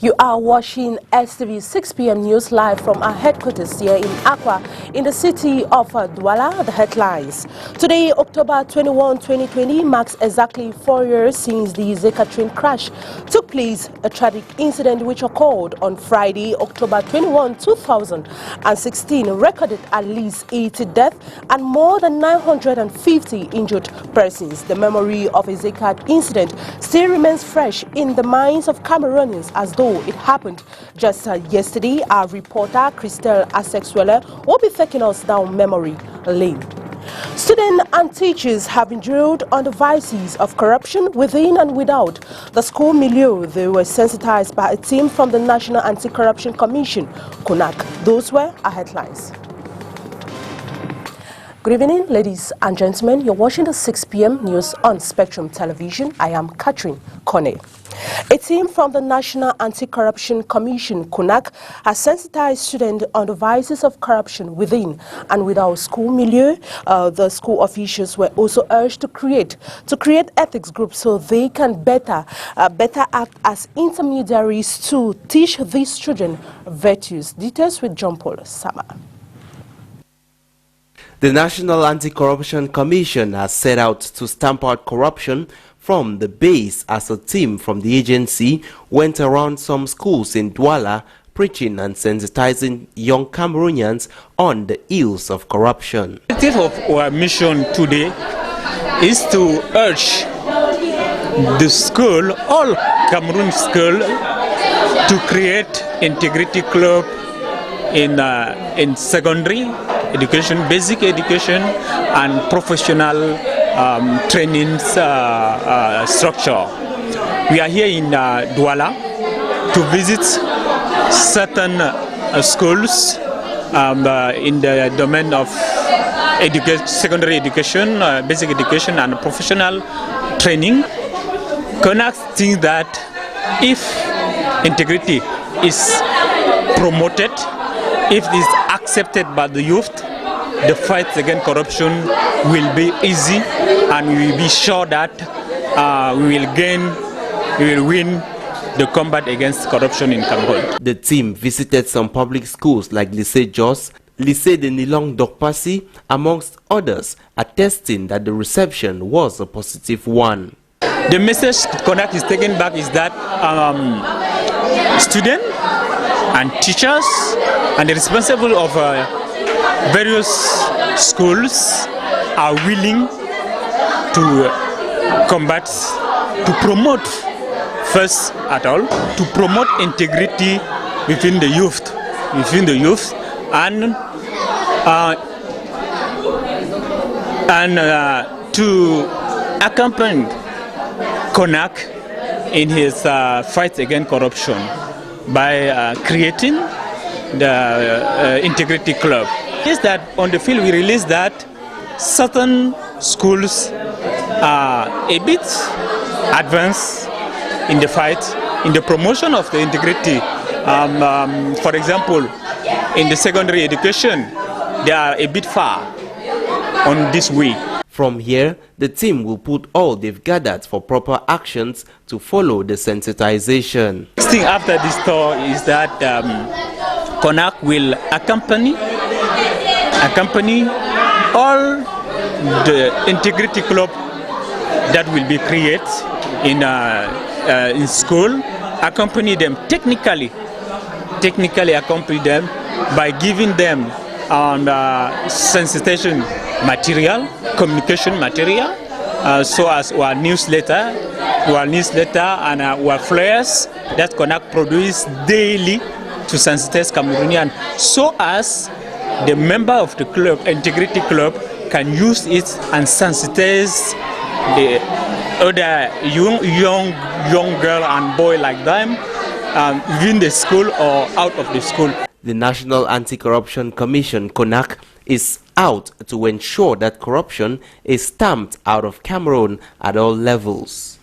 You are watching STV 6 p.m. news live from our headquarters here in Accra, in the city of Douala. The headlines. Today, October 21, 2020, marks exactly 4 years since the Eseka train crash took place, a tragic incident which occurred on Friday, October 21, 2016, recorded at least 80 deaths and more than 950 injured persons. The memory of Eseka incident still remains fresh in the minds of Cameroonians as though it happened just yesterday. Our reporter, Christelle Asexwelle, will be taking us down memory lane. Students and teachers have been drilled on the vices of corruption within and without the school milieu. They were sensitized by a team from the National Anti-Corruption Commission, Kone. Those were our headlines. Good evening, ladies and gentlemen. You're watching the 6 p.m. news on Spectrum Television. I am Catherine Kone. A team from the National Anti-Corruption Commission, Kone, has sensitized students on the vices of corruption within and without school milieu. The school officials were also urged to create ethics groups so they can better act as intermediaries to teach these children virtues. Details with John Paul Sama. The National Anti-Corruption Commission has set out to stamp out corruption from the base as a team from the agency went around some schools in Douala preaching and sensitizing young Cameroonians on the ills of corruption. The objective of our mission today is to urge the school, all Cameroon schools, to create integrity club in secondary education, basic education, and professional training structure. We are here in Douala to visit certain schools in the domain of secondary education, basic education, and professional training. Kone thinks that if integrity is promoted, if it is accepted by the youth, the fight against corruption will be easy, and we will be sure that we will win the combat against corruption in Cameroon. The team visited some public schools like Lycée Jos, Lycée de Nilong Dokpasi, amongst others, attesting that the reception was a positive one. The message Kone is taken back is that students and teachers and the responsible of various schools are willing to combat, to promote, first at all, to promote integrity within the youth, and to accompany Kone in his fight against corruption by creating the integrity club. Is that on the field we released that certain schools are a bit advanced in the fight, in the promotion of the integrity. For example, in the secondary education, they are a bit far on this way. From here, the team will put all they've gathered for proper actions to follow the sensitization. Next thing after this tour is that Kone will accompany all the integrity club that will be created in school, accompany them technically accompany them by giving them sensitization material, communication material, so as our newsletter and our flyers that Kone produce daily to sensitize Cameroonian, so as the member of the club, integrity club, can use it and sensitize the other young girl and boy like them within the school or out of the school. The National Anti-Corruption Commission, Kone, is out to ensure that corruption is stamped out of Cameroon at all levels.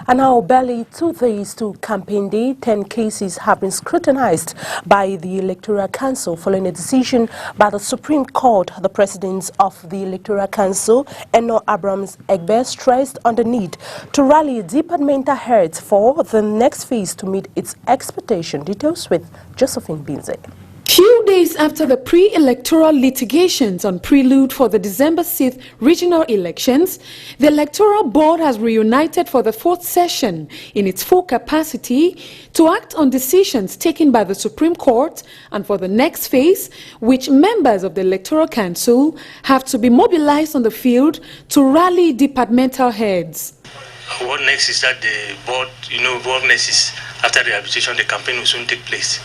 And now, barely 2 days to campaign day, 10 cases have been scrutinized by the Electoral Council following a decision by the Supreme Court. The president of the Electoral Council, Eno Abrams Egbe, stressed on the need to rally departmental heads for the next phase to meet its expectation. Details with Josephine Binze. Few days after the pre-electoral litigations on prelude for the December 6th regional elections, the Electoral Board has reunited for the 4th session in its full capacity to act on decisions taken by the Supreme Court and for the next phase, which members of the Electoral Council have to be mobilized on the field to rally departmental heads. What next is that the board, what next is after the rehabilitation, the campaign will soon take place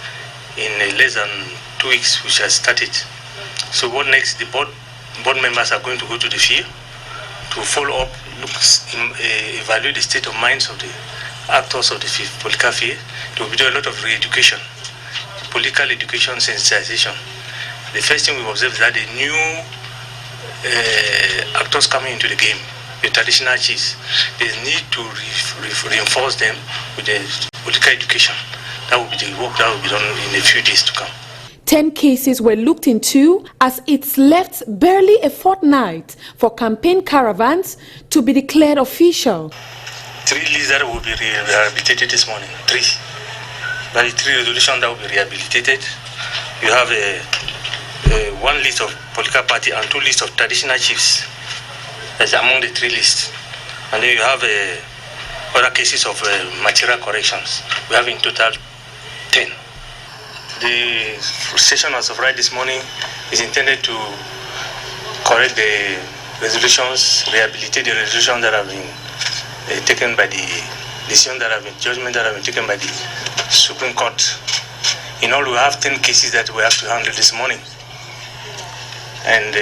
in less than 2 weeks, which has started. So what next? The board members are going to go to the field to follow up, evaluate the state of minds of the actors of the political field. There will be a lot of re-education, political education, sensitization. The first thing we observe is that the new actors coming into the game, the traditional chiefs, they need to reinforce them with the political education. That will be the work that will be done in a few days to come. 10 cases were looked into as it's left barely a fortnight for campaign caravans to be declared official. 3 lists that will be rehabilitated this morning. 3. That is 3 resolutions that will be rehabilitated. You have one list of political party and 2 lists of traditional chiefs. That's among the 3 lists. And then you have other cases of material corrections. We have in total 10. The session as of right this morning is intended to correct the resolutions, rehabilitate the resolutions that have been taken by the decision that have been, judgment that have been taken by the Supreme Court. In all, we have 10 cases that we have to handle this morning. And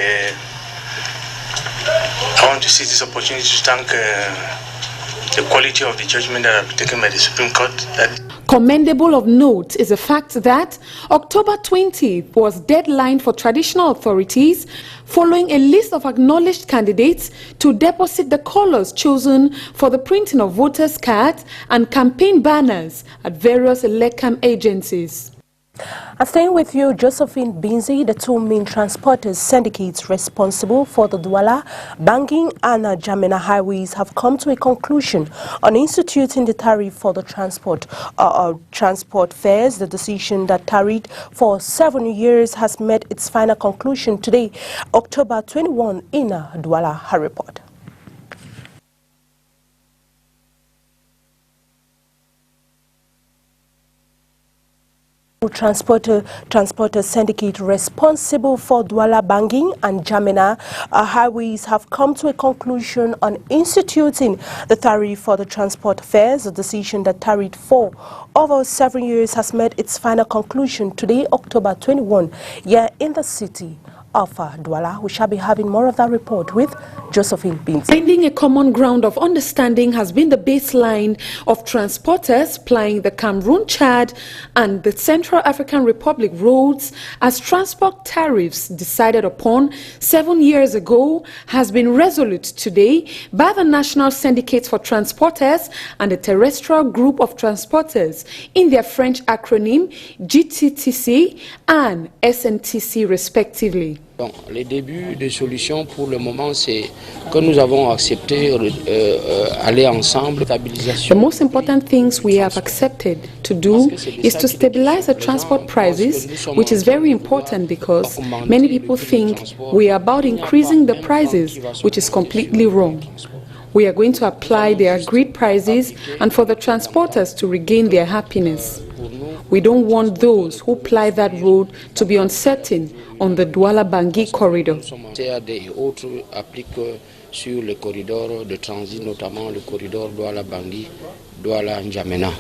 I want to seize this opportunity to thank the quality of the judgment that have been taken by the Supreme Court. Commendable of note is the fact that October 20th was deadline for traditional authorities following a list of acknowledged candidates to deposit the colors chosen for the printing of voters' cards and campaign banners at various electoral agencies. And staying with you, Josephine Binze, the 2 main transporters syndicates responsible for the Douala, Bangui and Jamena highways have come to a conclusion on instituting the tariff for the transport fares. The decision that tarried for 7 years has met its final conclusion today, October 21, in Douala. Her report. Transporter syndicate responsible for Douala, Bangui and Jamena highways have come to a conclusion on instituting the tariff for the transport fares. The decision that tarried for over 7 years has met its final conclusion today, October 21, here in the city of Douala. We shall be having more of that report with Josephine Binze. Finding a common ground of understanding has been the baseline of transporters plying the Cameroon, Chad and the Central African Republic roads, as transport tariffs decided upon 7 years ago has been resolute today by the National Syndicate for Transporters and the Terrestrial Group of Transporters in their French acronym GTTC and SNTC respectively. Donc, les débuts de solutions pour le moment, c'est que nous avons accepté aller ensemble. The most important things we have accepted to do is to stabilize the transport prices, which is very important because many people think we are about increasing the prices, which is completely wrong. We are going to apply the agreed prices and for the transporters to regain their happiness. We don't want those who ply that road to be uncertain on the Douala-Bangui corridor. CAD et autres appliquent sur le corridor de transit, notamment le corridor Douala-Bangui, Douala-N'Djamena.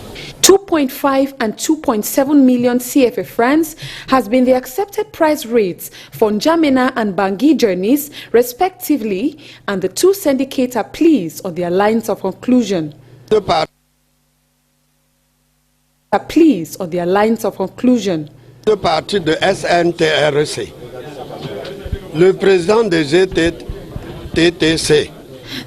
2.5 and 2.7 million CFA francs has been the accepted price rates for N'Djamena and Bangui journeys, respectively, and the 2 syndicates are pleased on their lines of conclusion. The parti de SNTRC, le président des GTTC.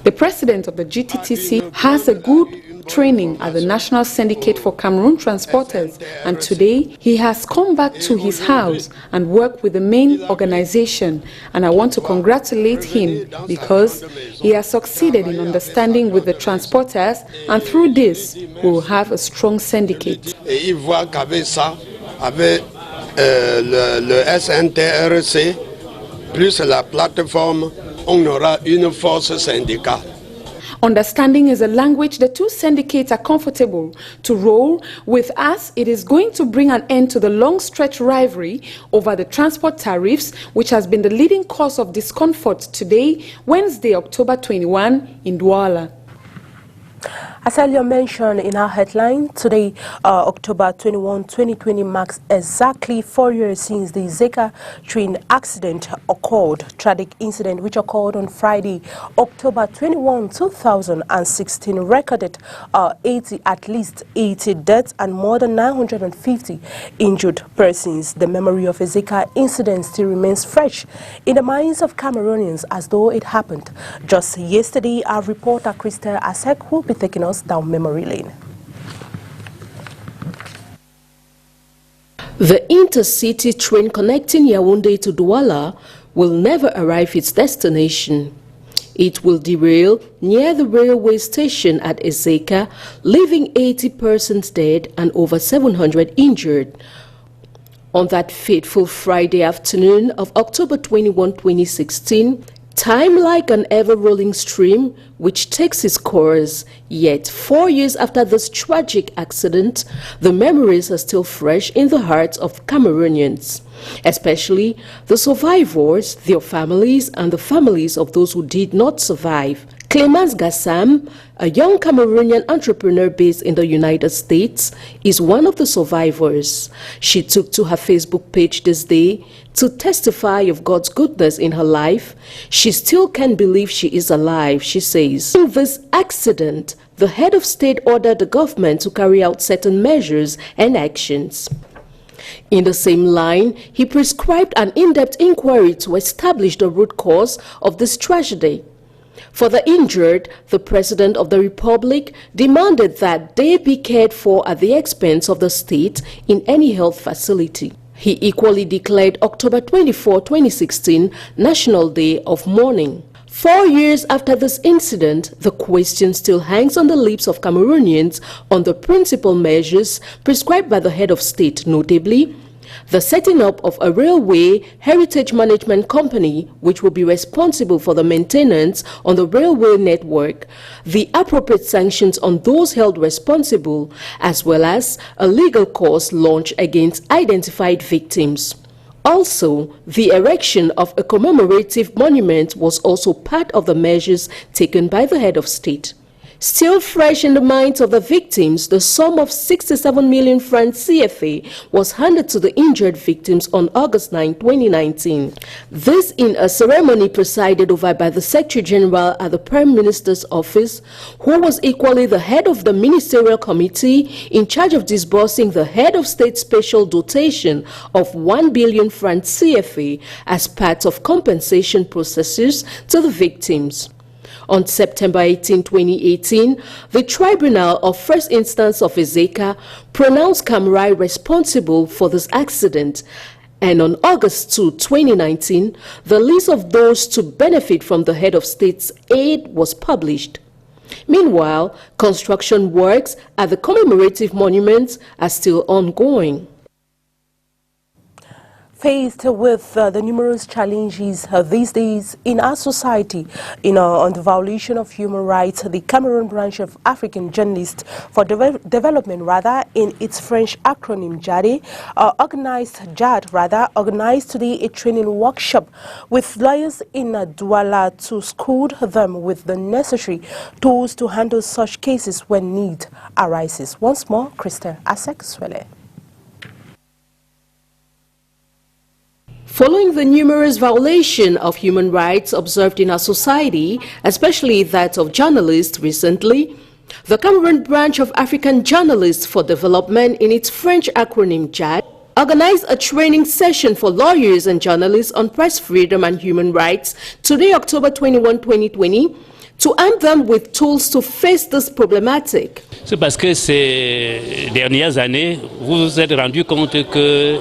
The president of the GTTC has a good training at the National Syndicate for Cameroon Transporters, and today he has come back to his house and worked with the main organization, and I want to congratulate him because he has succeeded in understanding with the transporters, and through this we will have a strong syndicate. Et il voit qu'avec ça, avec le SNTRC plus la plateforme, on aura une force syndicale. Understanding is a language the two syndicates are comfortable to roll with. Us, it is going to bring an end to the long stretch rivalry over the transport tariffs, which has been the leading cause of discomfort today, Wednesday, October 21, in Douala. As earlier mentioned in our headline, today, October 21, 2020, marks exactly 4 years since the Eseka train accident occurred. Tragic incident which occurred on Friday, October 21, 2016, recorded at least 80 deaths and more than 950 injured persons. The memory of Eseka incident still remains fresh in the minds of Cameroonians as though it happened just yesterday. Our reporter, Eseka, will be taking us down memory lane. The intercity train connecting Yaoundé to Douala will never arrive its destination. It will derail near the railway station at Eseka, leaving 80 persons dead and over 700 injured. On that fateful Friday afternoon of October 21, 2016, time like an ever-rolling stream which takes its course, yet 4 years after this tragic accident, the memories are still fresh in the hearts of Cameroonians, especially the survivors, their families, and the families of those who did not survive. Clemence Gassam, a young Cameroonian entrepreneur based in the United States, is one of the survivors. She took to her Facebook page this day to testify of God's goodness in her life. She still can't believe she is alive, she says. In this accident, the head of state ordered the government to carry out certain measures and actions. In the same line, he prescribed an in-depth inquiry to establish the root cause of this tragedy. For the injured, the President of the Republic demanded that they be cared for at the expense of the state in any health facility. He equally declared October 24, 2016, National Day of Mourning. 4 years after this incident, the question still hangs on the lips of Cameroonians on the principal measures prescribed by the head of state, notably the setting up of a railway heritage management company which will be responsible for the maintenance on the railway network, the appropriate sanctions on those held responsible, as well as a legal cause launched against identified victims. Also, the erection of a commemorative monument was also part of the measures taken by the head of state. Still fresh in the minds of the victims, the sum of 67 million francs CFA was handed to the injured victims on August 9, 2019. This in a ceremony presided over by the Secretary General at the Prime Minister's office, who was equally the head of the ministerial committee in charge of disbursing the head of state special dotation of 1 billion francs CFA as part of compensation processes to the victims. On September 18, 2018, the Tribunal of First Instance of Eseka pronounced Camrai responsible for this accident, and on August 2, 2019, the list of those to benefit from the head of state's aid was published. Meanwhile, construction works at the commemorative monuments are still ongoing. Faced with the numerous challenges these days in our society on the violation of human rights, the Cameroon branch of African Journalists for Development, in its French acronym JAD, organized today a training workshop with lawyers in Douala to school them with the necessary tools to handle such cases when need arises. Once more, Eseka. Following the numerous violations of human rights observed in our society, especially that of journalists recently, the Cameroon branch of African Journalists for Development, in its French acronym JAD, organized a training session for lawyers and journalists on press freedom and human rights today, October 21, 2020, to arm them with tools to face this problematic. C'est parce que ces dernières années, vous vous êtes rendu compte que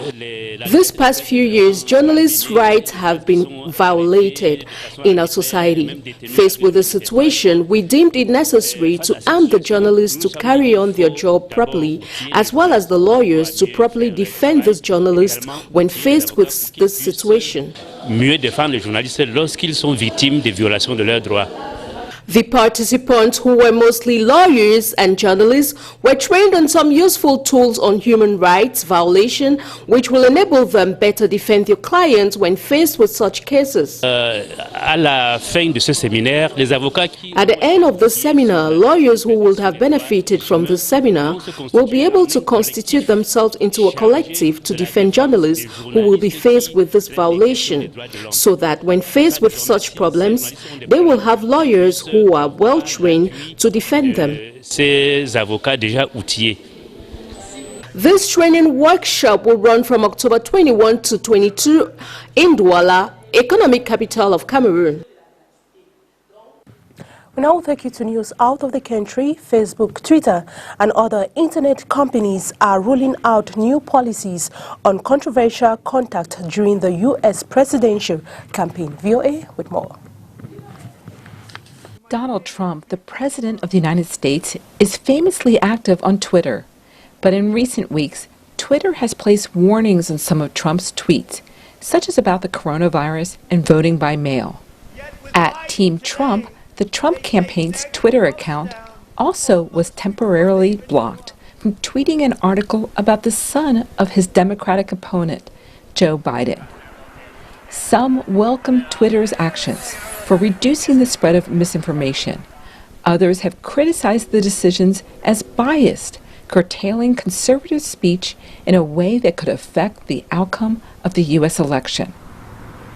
These past few years, journalists' rights have been violated in our society. Faced with the situation, we deemed it necessary to arm the journalists to carry on their job properly, as well as the lawyers to properly defend these journalists when faced with this situation. Mieux défendre les journalistes lorsqu'ils sont victimes des violations de leurs droits. The participants, who were mostly lawyers and journalists, were trained on some useful tools on human rights violation, which will enable them better defend their clients when faced with such cases. À la fin de ce séminaire, les avocats qui... At the end of the seminar, lawyers who would have benefited from the seminar will be able to constitute themselves into a collective to defend journalists who will be faced with this violation, so that when faced with such problems, they will have lawyers who are well trained to defend them. Ces avocats déjà outillés. This training workshop will run from October 21 to 22 in Douala, economic capital of Cameroon. We now take you to news out of the country. Facebook, Twitter, and other internet companies are rolling out new policies on controversial conduct during the U.S. presidential campaign. VOA with more. Donald Trump, the President of the United States, is famously active on Twitter. But in recent weeks, Twitter has placed warnings on some of Trump's tweets, such as about the coronavirus and voting by mail. At Team Trump, the Trump campaign's Twitter account also was temporarily blocked from tweeting an article about the son of his Democratic opponent, Joe Biden. Some welcome Twitter's actions for reducing the spread of misinformation. Others have criticized the decisions as biased, curtailing conservative speech in a way that could affect the outcome of the U.S. election.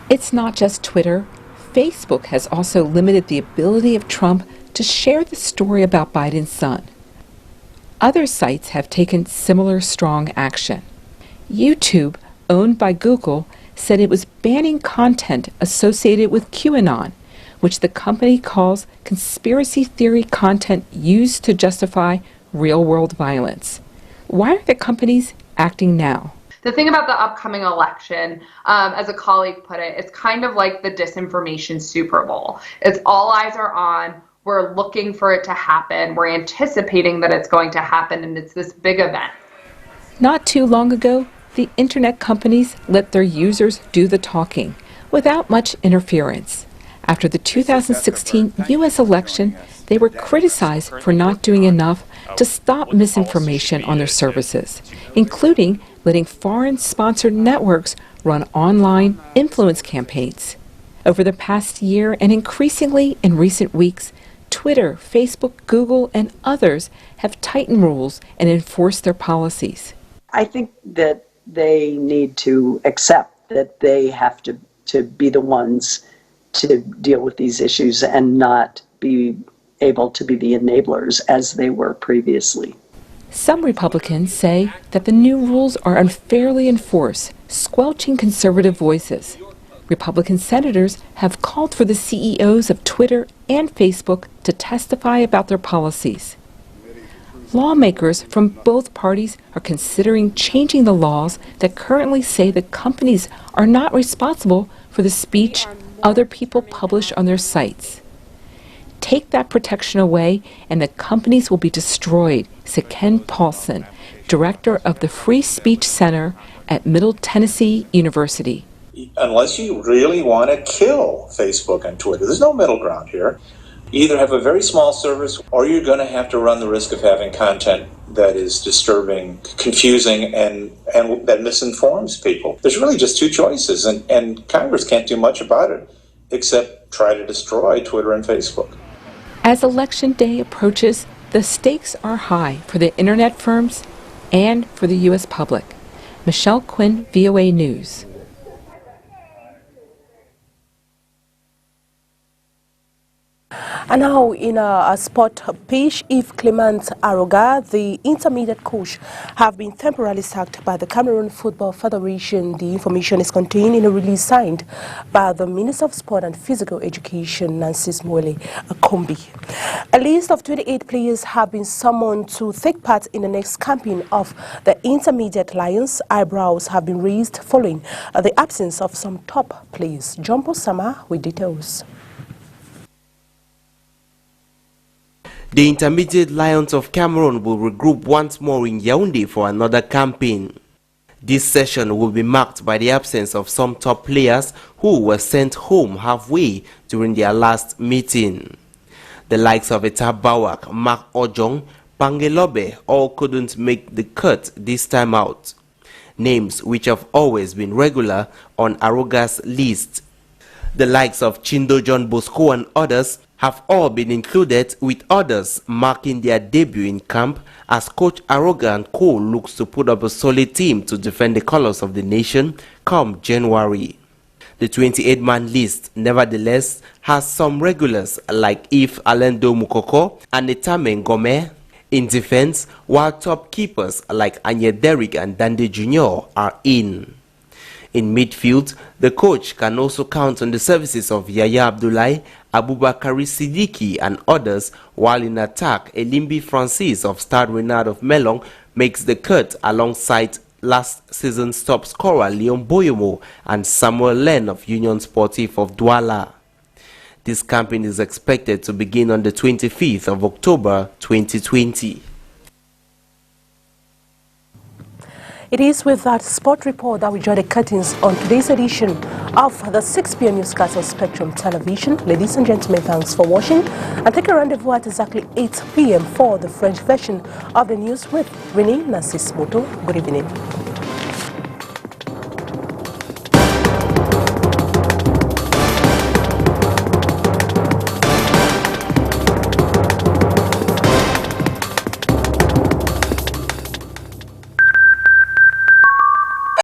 It's not just Twitter. Facebook has also limited the ability of Trump to share the story about Biden's son. Other sites have taken similar strong action. YouTube, owned by Google, said it was banning content associated with QAnon, which the company calls conspiracy theory content used to justify real-world violence. Why are the companies acting now? The thing about the upcoming election, as a colleague put it, it's kind of like the disinformation Super Bowl. It's all eyes are on. We're looking for it to happen. We're anticipating that it's going to happen, and it's this big event. Not too long ago, the internet companies let their users do the talking without much interference. After the 2016 U.S. election, they were criticized for not doing enough to stop misinformation on their services, including letting foreign-sponsored networks run online influence campaigns. Over the past year, and increasingly in recent weeks, Twitter, Facebook, Google, and others have tightened rules and enforced their policies. I think that they need to accept that they have to be the ones to deal with these issues and not be able to be the enablers as they were previously. Some Republicans say that the new rules are unfairly enforced, squelching conservative voices. Republican senators have called for the CEOs of Twitter and Facebook to testify about their policies. Lawmakers from both parties are considering changing the laws that currently say that companies are not responsible for the speech other people publish on their sites. Take that protection away and the companies will be destroyed, said Ken Paulson, director of the Free Speech Center at Middle Tennessee University. Unless you really want to kill Facebook and Twitter, there's no middle ground here. You either have a very small service or you're going to have to run the risk of having content that is disturbing, confusing, and that misinforms people. There's really just two choices, and Congress can't do much about it except try to destroy Twitter and Facebook. As Election Day approaches, the stakes are high for the internet firms and for the U.S. public. Michelle Quinn, VOA News. And now in a sport pitch, if Clement Aroga, the intermediate coach, have been temporarily sacked by the Cameroon Football Federation. The information is contained in a release signed by the Minister of Sport and Physical Education, Nancy Mwele Akombi. A list of 28 players have been summoned to take part in the next campaign of the Intermediate Lions. Eyebrows have been raised following the absence of some top players. Jumbo Sama with details. The Intermediate Lions of Cameroon will regroup once more in Yaoundé for another campaign. This session will be marked by the absence of some top players who were sent home halfway during their last meeting. The likes of Eta Bawak, Mark Ojong, Pangelobe all couldn't make the cut this time out, names which have always been regular on Aroga's list. The likes of Chindo John Bosco and others have all been included, with others marking their debut in camp as Coach Aroga and co looks to put up a solid team to defend the colors of the nation come January. The 28-man list, nevertheless, has some regulars like If Alendo Mukoko and Etame Ngome in defense, while top keepers like Anye Derrick and Dande Jr. are in. In midfield, the coach can also count on the services of Yaya Abdoulaye, Aboubakary Sidiki and others, while in attack, Elimbi Francis of Stade Renard of Melong makes the cut alongside last season's top scorer Leon Boyomo and Samuel Len of Union Sportif of Douala. This campaign is expected to begin on the 25th of October 2020. It is with that sport report that we draw the curtains on today's edition of the 6 p.m. newscast on Spectrum Television. Ladies and gentlemen, thanks for watching, and take a rendezvous at exactly 8 p.m. for the French version of the news with Renee Nassis Moto. Good evening.